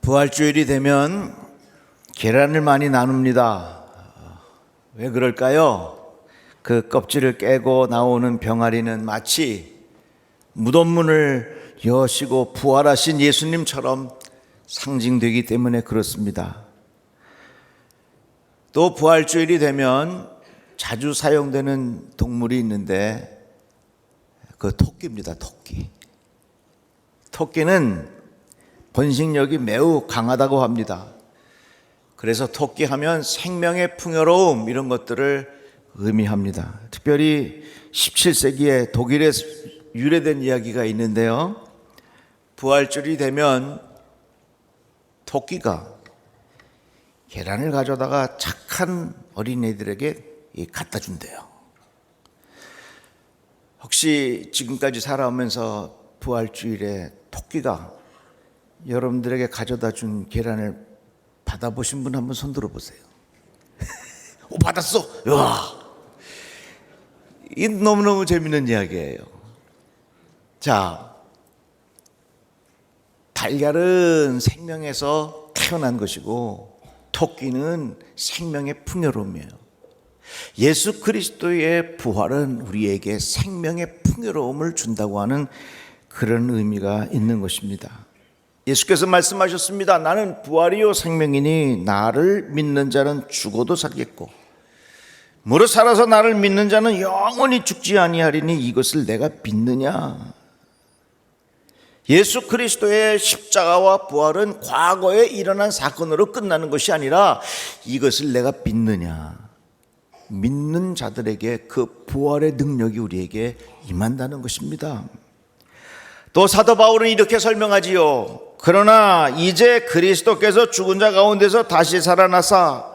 부활주일이 되면 계란을 많이 나눕니다. 왜 그럴까요? 그 껍질을 깨고 나오는 병아리는 마치 무덤문을 여시고 부활하신 예수님처럼 상징되기 때문에 그렇습니다. 또 부활주일이 되면 자주 사용되는 동물이 있는데 그 토끼입니다. 토끼는 번식력이 매우 강하다고 합니다. 그래서 토끼 하면 생명의 풍요로움 이런 것들을 의미합니다. 특별히 17세기에 독일에 유래된 이야기가 있는데요. 부활주일이 되면 토끼가 계란을 가져다가 착한 어린애들에게 갖다 준대요. 혹시 지금까지 살아오면서 부활주일에 토끼가 여러분들에게 가져다 준 계란을 받아보신 분 한번 손 들어보세요. 오, 받았어. 와, 이 너무너무 재밌는 이야기예요. 자, 달걀은 생명에서 태어난 것이고 토끼는 생명의 풍요로움이에요. 예수 그리스도의 부활은 우리에게 생명의 풍요로움을 준다고 하는 그런 의미가 있는 것입니다. 예수께서 말씀하셨습니다. 나는 부활이요 생명이니 나를 믿는 자는 죽어도 살겠고 무릇 살아서 나를 믿는 자는 영원히 죽지 아니하리니 이것을 내가 믿느냐. 예수 그리스도의 십자가와 부활은 과거에 일어난 사건으로 끝나는 것이 아니라 이것을 내가 믿느냐. 믿는 자들에게 그 부활의 능력이 우리에게 임한다는 것입니다. 또 사도 바울은 이렇게 설명하지요. 그러나 이제 그리스도께서 죽은 자 가운데서 다시 살아나사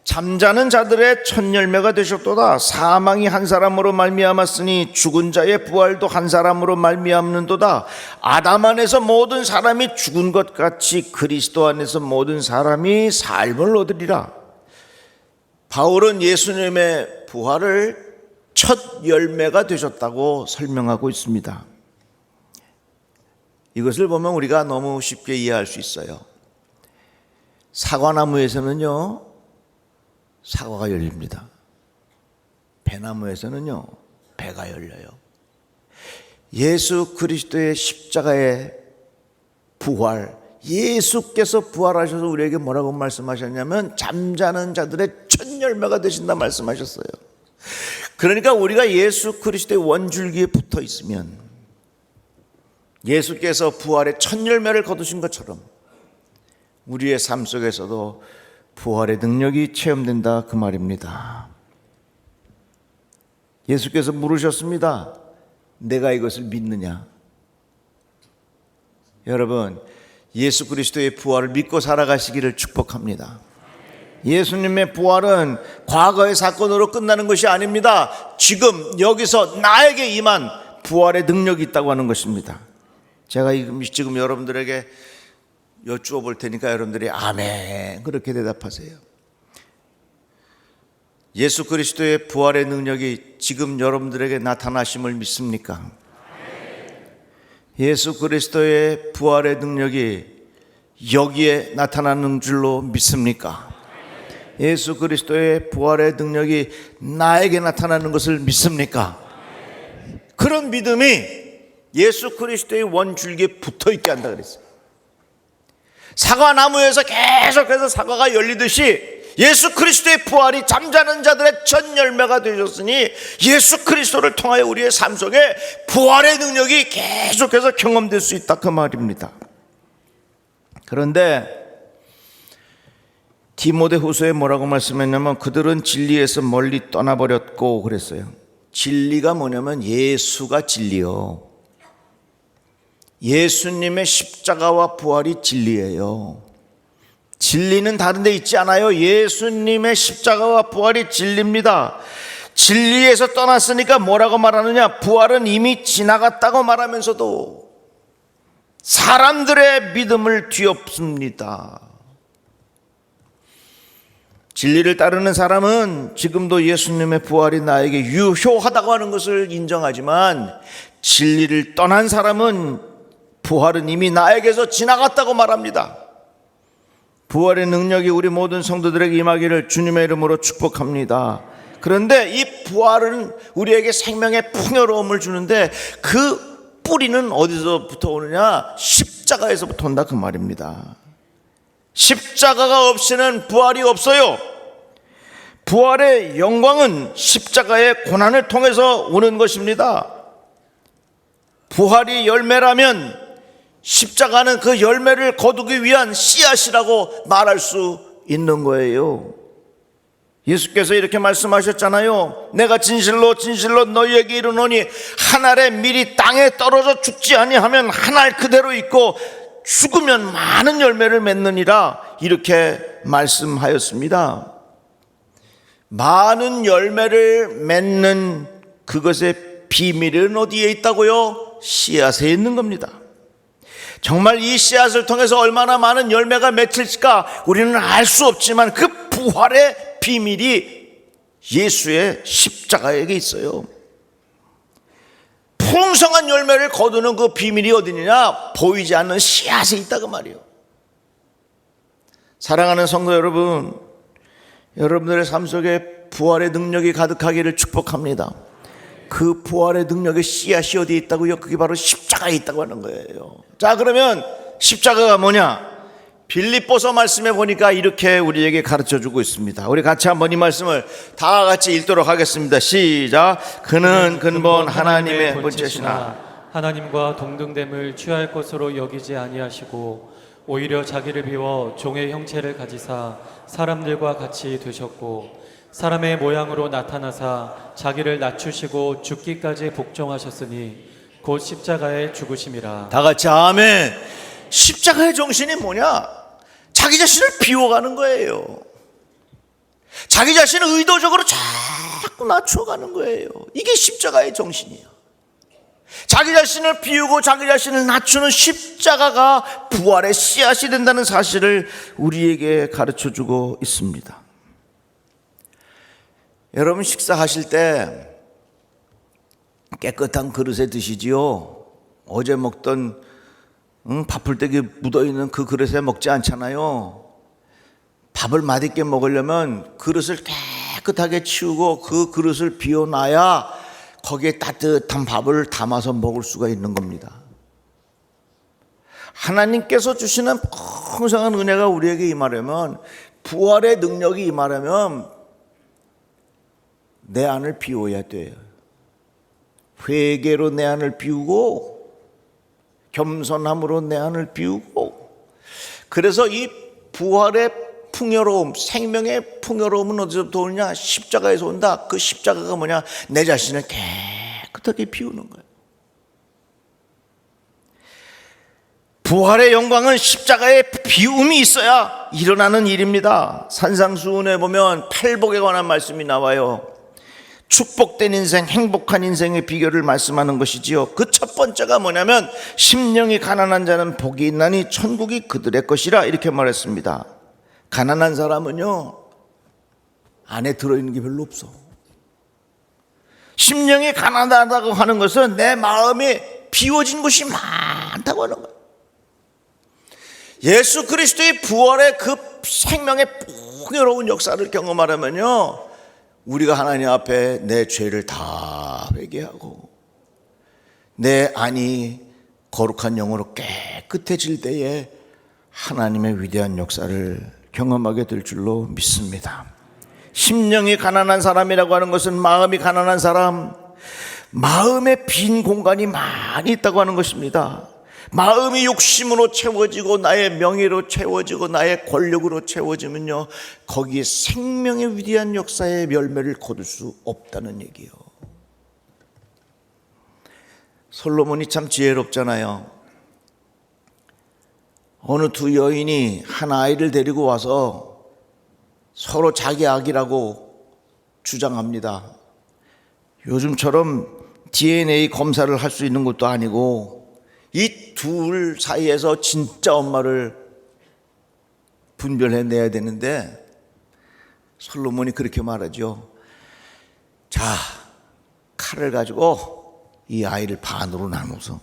잠자는 자들의 첫 열매가 되셨도다. 사망이 한 사람으로 말미암았으니 죽은 자의 부활도 한 사람으로 말미암는도다. 아담 안에서 모든 사람이 죽은 것 같이 그리스도 안에서 모든 사람이 삶을 얻으리라. 바울은 예수님의 부활을 첫 열매가 되셨다고 설명하고 있습니다. 이것을 보면 우리가 너무 쉽게 이해할 수 있어요. 사과나무에서는요, 사과가 열립니다. 배나무에서는요, 배가 열려요. 예수 그리스도의 십자가의 부활, 예수께서 부활하셔서 우리에게 뭐라고 말씀하셨냐면 잠자는 자들의 첫 열매가 되신다 말씀하셨어요. 그러니까 우리가 예수 그리스도의 원줄기에 붙어 있으면 예수께서 부활의 첫 열매를 거두신 것처럼 우리의 삶 속에서도 부활의 능력이 체험된다 그 말입니다. 예수께서 물으셨습니다. 내가 이것을 믿느냐? 여러분, 예수 그리스도의 부활을 믿고 살아가시기를 축복합니다. 예수님의 부활은 과거의 사건으로 끝나는 것이 아닙니다. 지금 여기서 나에게 임한 부활의 능력이 있다고 하는 것입니다. 제가 지금 여러분들에게 여쭈어 볼 테니까 여러분들이 아멘 그렇게 대답하세요. 예수 그리스도의 부활의 능력이 지금 여러분들에게 나타나심을 믿습니까? 예수 그리스도의 부활의 능력이 여기에 나타나는 줄로 믿습니까? 예수 그리스도의 부활의 능력이 나에게 나타나는 것을 믿습니까? 그런 믿음이 예수 그리스도의 원줄기에 붙어있게 한다 그랬어요. 사과나무에서 계속해서 사과가 열리듯이 예수 그리스도의 부활이 잠자는 자들의 첫 열매가 되셨으니 예수 그리스도를 통하여 우리의 삶 속에 부활의 능력이 계속해서 경험될 수 있다 그 말입니다. 그런데 디모데후서에 뭐라고 말씀했냐면 그들은 진리에서 멀리 떠나버렸고 그랬어요. 진리가 뭐냐면 예수가 진리요. 예수님의 십자가와 부활이 진리예요. 진리는 다른 데 있지 않아요. 예수님의 십자가와 부활이 진리입니다. 진리에서 떠났으니까 뭐라고 말하느냐? 부활은 이미 지나갔다고 말하면서도 사람들의 믿음을 뒤엎습니다. 진리를 따르는 사람은 지금도 예수님의 부활이 나에게 유효하다고 하는 것을 인정하지만 진리를 떠난 사람은 부활은 이미 나에게서 지나갔다고 말합니다. 부활의 능력이 우리 모든 성도들에게 임하기를 주님의 이름으로 축복합니다. 그런데 이 부활은 우리에게 생명의 풍요로움을 주는데 그 뿌리는 어디서부터 오느냐? 십자가에서부터 온다 그 말입니다. 십자가가 없이는 부활이 없어요. 부활의 영광은 십자가의 고난을 통해서 오는 것입니다. 부활이 열매라면 십자가는 그 열매를 거두기 위한 씨앗이라고 말할 수 있는 거예요. 예수께서 이렇게 말씀하셨잖아요. 내가 진실로 진실로 너희에게 이르노니 한 알의 밀이 땅에 떨어져 죽지 아니하면 한 알 그대로 있고 죽으면 많은 열매를 맺느니라, 이렇게 말씀하였습니다. 많은 열매를 맺는 그것의 비밀은 어디에 있다고요? 씨앗에 있는 겁니다. 정말 이 씨앗을 통해서 얼마나 많은 열매가 맺힐까 우리는 알 수 없지만 그 부활의 비밀이 예수의 십자가에게 있어요. 풍성한 열매를 거두는 그 비밀이 어디냐? 보이지 않는 씨앗에 있다 그 말이에요. 사랑하는 성도 여러분, 여러분들의 삶 속에 부활의 능력이 가득하기를 축복합니다. 그 부활의 능력의 씨앗이 어디에 있다고요? 그게 바로 십자가에 있다고 하는 거예요. 자, 그러면 십자가가 뭐냐? 빌립보서 말씀에 보니까 이렇게 우리에게 가르쳐주고 있습니다. 우리 같이 한번 이 말씀을 다 같이 읽도록 하겠습니다. 시작. 그는 근본 하나님의 본체시나 하나님과 동등됨을 취할 것으로 여기지 아니하시고 오히려 자기를 비워 종의 형체를 가지사 사람들과 같이 되셨고 사람의 모양으로 나타나사 자기를 낮추시고 죽기까지 복종하셨으니 곧 십자가에 죽으심이라. 다 같이 아멘. 십자가의 정신이 뭐냐? 자기 자신을 비워가는 거예요. 자기 자신을 의도적으로 자꾸 낮춰가는 거예요. 이게 십자가의 정신이에요. 자기 자신을 비우고 자기 자신을 낮추는 십자가가 부활의 씨앗이 된다는 사실을 우리에게 가르쳐주고 있습니다. 여러분, 식사하실 때 깨끗한 그릇에 드시지요. 어제 먹던 밥풀떼기 묻어있는 그 그릇에 먹지 않잖아요. 밥을 맛있게 먹으려면 그릇을 깨끗하게 치우고 그 그릇을 비워놔야 거기에 따뜻한 밥을 담아서 먹을 수가 있는 겁니다. 하나님께서 주시는 풍성한 은혜가 우리에게 임하려면, 부활의 능력이 임하려면 내 안을 비워야 돼요. 회개로 내 안을 비우고 겸손함으로 내 안을 비우고. 그래서 이 부활의 풍요로움, 생명의 풍요로움은 어디서부터 오느냐? 십자가에서 온다. 그 십자가가 뭐냐? 내 자신을 깨끗하게 비우는 거예요. 부활의 영광은 십자가의 비움이 있어야 일어나는 일입니다. 산상수훈에 보면 팔복에 관한 말씀이 나와요. 축복된 인생, 행복한 인생의 비결을 말씀하는 것이지요. 그 첫 번째가 뭐냐면 심령이 가난한 자는 복이 있나니 천국이 그들의 것이라, 이렇게 말했습니다. 가난한 사람은요, 안에 들어있는 게 별로 없어. 심령이 가난하다고 하는 것은 내 마음이 비워진 것이 많다고 하는 거예요. 예수 그리스도의 부활의 그 생명의 풍요로운 역사를 경험하려면요, 우리가 하나님 앞에 내 죄를 다 회개하고 내 안이 거룩한 영으로 깨끗해질 때에 하나님의 위대한 역사를 경험하게 될 줄로 믿습니다. 심령이 가난한 사람이라고 하는 것은 마음이 가난한 사람, 마음에 빈 공간이 많이 있다고 하는 것입니다. 마음이 욕심으로 채워지고 나의 명예로 채워지고 나의 권력으로 채워지면요, 거기에 생명의 위대한 역사의 열매를 거둘 수 없다는 얘기예요. 솔로몬이 참 지혜롭잖아요. 어느 두 여인이 한 아이를 데리고 와서 서로 자기 아기라고 주장합니다. 요즘처럼 DNA 검사를 할 수 있는 것도 아니고 이 둘 사이에서 진짜 엄마를 분별해내야 되는데 솔로몬이 그렇게 말하죠. 자, 칼을 가지고 이 아이를 반으로 나눠서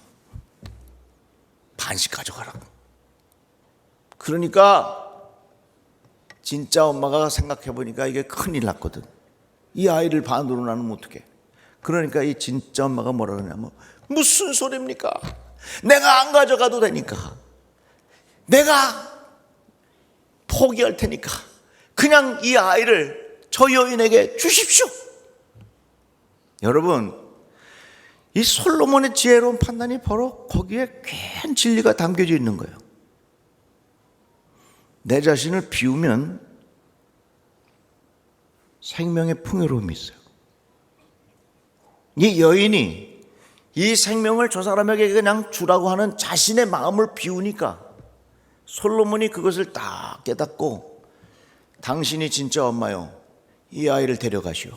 반씩 가져가라고. 그러니까 진짜 엄마가 생각해 보니까 이게 큰일 났거든. 이 아이를 반으로 나누면 어떡해. 그러니까 이 진짜 엄마가 뭐라 그러냐면, 무슨 소리입니까? 내가 안 가져가도 되니까, 내가 포기할 테니까 그냥 이 아이를 저 여인에게 주십시오. 여러분, 이 솔로몬의 지혜로운 판단이 바로 거기에 귀한 진리가 담겨져 있는 거예요. 내 자신을 비우면 생명의 풍요로움이 있어요. 이 여인이 이 생명을 저 사람에게 그냥 주라고 하는 자신의 마음을 비우니까 솔로몬이 그것을 딱 깨닫고, 당신이 진짜 엄마요, 이 아이를 데려가시오,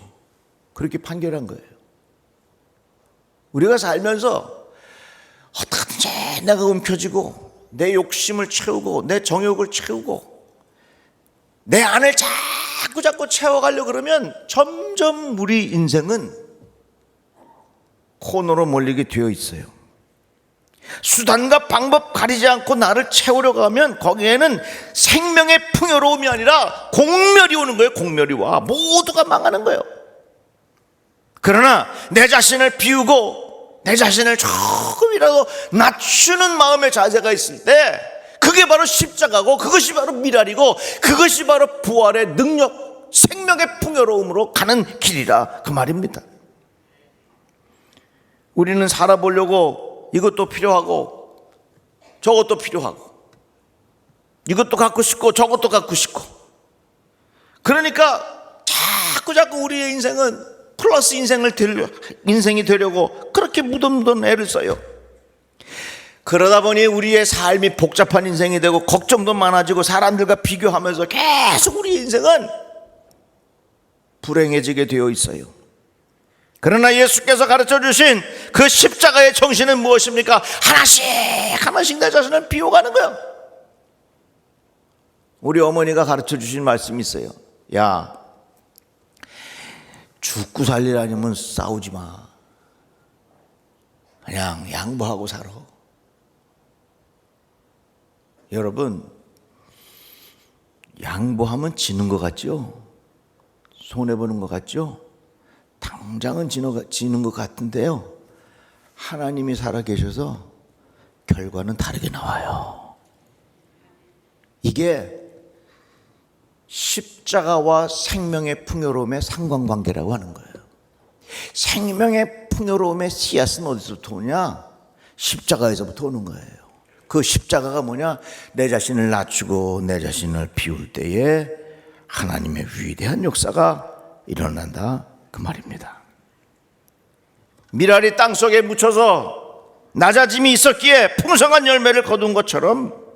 그렇게 판결한 거예요. 우리가 살면서 어떻게든지 내가 움켜쥐고 내 욕심을 채우고 내 정욕을 채우고 내 안을 자꾸 채워가려고 그러면 점점 우리 인생은 코너로 몰리게 되어 있어요. 수단과 방법 가리지 않고 나를 채우려고 하면 거기에는 생명의 풍요로움이 아니라 공멸이 오는 거예요. 공멸이 와. 모두가 망하는 거예요. 그러나 내 자신을 비우고 내 자신을 조금이라도 낮추는 마음의 자세가 있을 때, 그게 바로 십자가고, 그것이 바로 미랄이고, 그것이 바로 부활의 능력, 생명의 풍요로움으로 가는 길이라 그 말입니다. 우리는 살아보려고 이것도 필요하고 저것도 필요하고, 이것도 갖고 싶고 저것도 갖고 싶고, 그러니까 자꾸 우리의 인생은 플러스 인생이 되려고 그렇게 무덤 애를 써요. 그러다 보니 우리의 삶이 복잡한 인생이 되고 걱정도 많아지고 사람들과 비교하면서 계속 우리의 인생은 불행해지게 되어 있어요. 그러나 예수께서 가르쳐 주신 그 십자가의 정신은 무엇입니까? 하나씩 내 자신을 비워가는 거예요. 우리 어머니가 가르쳐 주신 말씀이 있어요. 야, 죽고 살리라니면 싸우지 마. 그냥 양보하고 살아. 여러분, 양보하면 지는 것 같죠? 손해보는 것 같죠? 당장은 지는 것 같은데요, 하나님이 살아계셔서 결과는 다르게 나와요. 이게 십자가와 생명의 풍요로움의 상관관계라고 하는 거예요. 생명의 풍요로움의 씨앗은 어디서부터 오냐? 십자가에서부터 오는 거예요. 그 십자가가 뭐냐? 내 자신을 낮추고 내 자신을 비울 때에 하나님의 위대한 역사가 일어난다 그 말입니다. 미랄이 땅속에 묻혀서 낮아짐이 있었기에 풍성한 열매를 거둔 것처럼,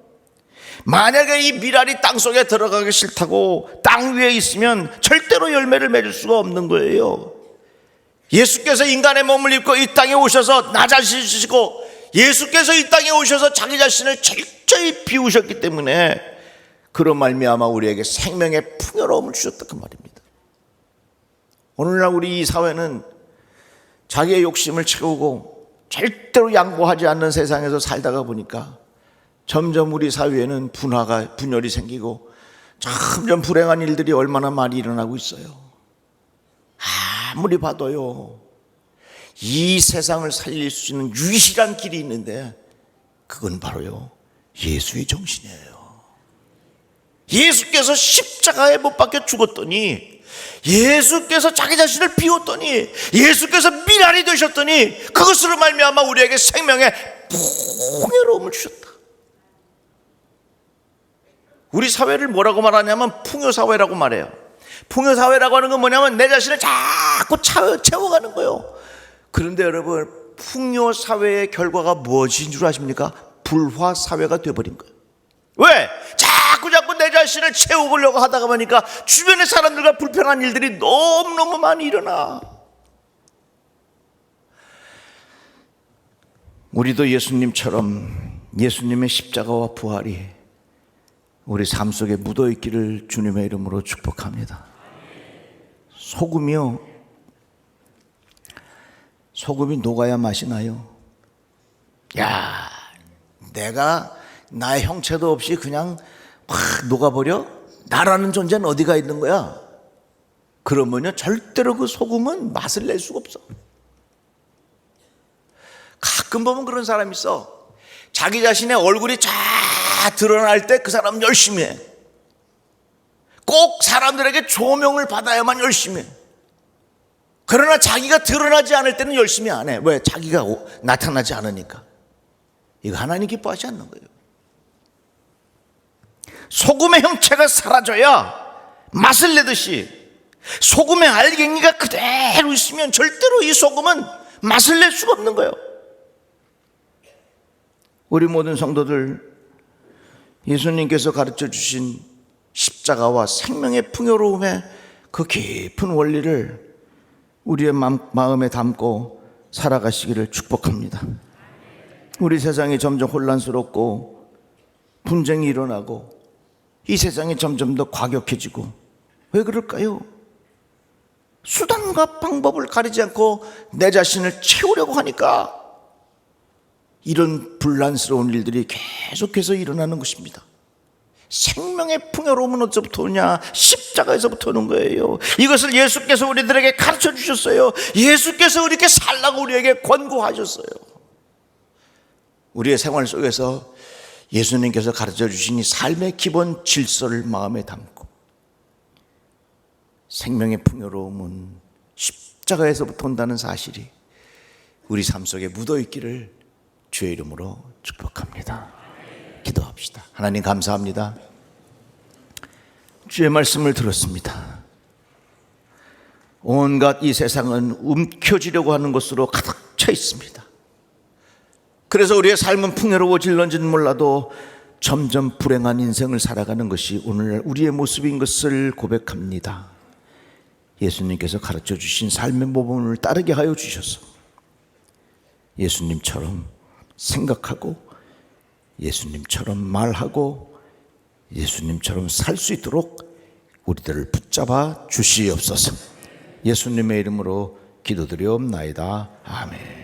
만약에 이 미랄이 땅속에 들어가기 싫다고 땅 위에 있으면 절대로 열매를 맺을 수가 없는 거예요. 예수께서 인간의 몸을 입고 이 땅에 오셔서 낮아지시고, 예수께서 이 땅에 오셔서 자기 자신을 철저히 비우셨기 때문에 그런 말미암아 우리에게 생명의 풍요로움을 주셨다 그 말입니다. 오늘날 우리 이 사회는 자기의 욕심을 채우고 절대로 양보하지 않는 세상에서 살다가 보니까 점점 우리 사회에는 분열이 생기고 점점 불행한 일들이 얼마나 많이 일어나고 있어요. 아무리 봐도요, 이 세상을 살릴 수 있는 유일한 길이 있는데 그건 바로요, 예수의 정신이에요. 예수께서 십자가에 못 박혀 죽었더니, 예수께서 자기 자신을 비웠더니, 예수께서 미랄이 되셨더니 그것으로 말미암아 우리에게 생명의 풍요로움을 주셨다. 우리 사회를 뭐라고 말하냐면 풍요사회라고 말해요. 풍요사회라고 하는 건 뭐냐면 내 자신을 자꾸 채워가는 거예요. 그런데 여러분, 풍요사회의 결과가 무엇인 줄 아십니까? 불화사회가 되어버린 거예요. 왜? 자꾸 내 자신을 채우려고 하다가 보니까 주변의 사람들과 불편한 일들이 너무너무 많이 일어나. 우리도 예수님처럼 예수님의 십자가와 부활이 우리 삶 속에 묻어있기를 주님의 이름으로 축복합니다. 소금이 녹아야 맛이 나요. 내가 나의 형체도 없이 그냥 확 녹아버려? 나라는 존재는 어디가 있는 거야? 그러면요 절대로 그 소금은 맛을 낼 수가 없어. 가끔 보면 그런 사람이 있어. 자기 자신의 얼굴이 쫙 드러날 때 그 사람은 열심히 해. 꼭 사람들에게 조명을 받아야만 열심히 해. 그러나 자기가 드러나지 않을 때는 열심히 안 해. 왜? 자기가 나타나지 않으니까. 이거 하나님 기뻐하지 않는 거예요. 소금의 형체가 사라져야 맛을 내듯이 소금의 알갱이가 그대로 있으면 절대로 이 소금은 맛을 낼 수가 없는 거예요. 우리 모든 성도들, 예수님께서 가르쳐 주신 십자가와 생명의 풍요로움의 그 깊은 원리를 우리의 마음에 담고 살아가시기를 축복합니다. 우리 세상이 점점 혼란스럽고 분쟁이 일어나고 이 세상이 점점 더 과격해지고, 왜 그럴까요? 수단과 방법을 가리지 않고 내 자신을 채우려고 하니까 이런 불란스러운 일들이 계속해서 일어나는 것입니다. 생명의 풍요로움은 어디서부터 오냐? 십자가에서부터 오는 거예요. 이것을 예수께서 우리들에게 가르쳐 주셨어요. 예수께서 이렇게 살라고 우리에게 권고하셨어요. 우리의 생활 속에서 예수님께서 가르쳐 주신 이 삶의 기본 질서를 마음에 담고 생명의 풍요로움은 십자가에서부터 온다는 사실이 우리 삶 속에 묻어있기를 주의 이름으로 축복합니다. 기도합시다. 하나님 감사합니다. 주의 말씀을 들었습니다. 온갖 이 세상은 움켜쥐려고 하는 것으로 가득 차 있습니다. 그래서 우리의 삶은 풍요로워질런지는 몰라도 점점 불행한 인생을 살아가는 것이 오늘날 우리의 모습인 것을 고백합니다. 예수님께서 가르쳐 주신 삶의 모범을 따르게 하여 주셔서 예수님처럼 생각하고 예수님처럼 말하고 예수님처럼 살 수 있도록 우리들을 붙잡아 주시옵소서. 예수님의 이름으로 기도드리옵나이다. 아멘.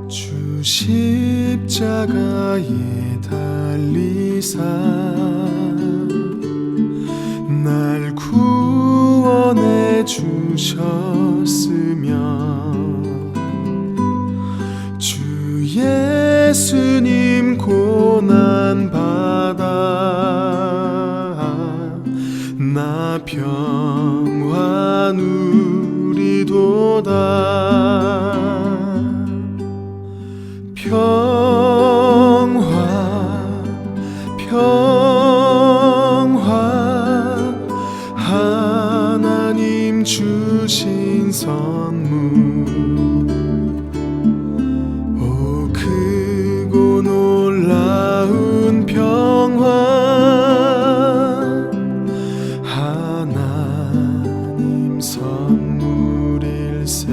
주 십자가에 달리사 날 구원해 주셨으며 주 예수님 고난받아 나 평화 누리도다 평화 하나님 주신 선물 오 크고 놀라운 평화 하나님 선물일세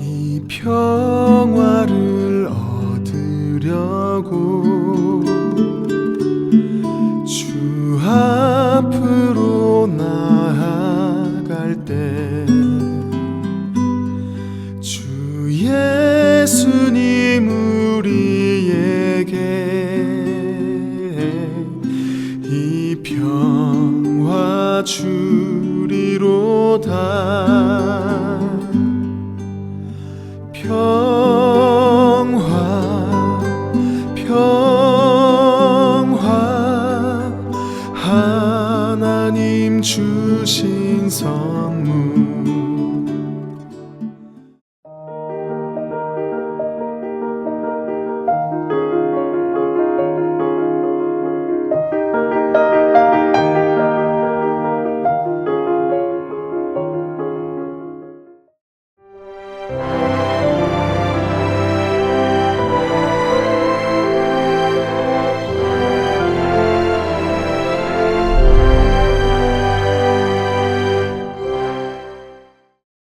이 평화를 얻으려고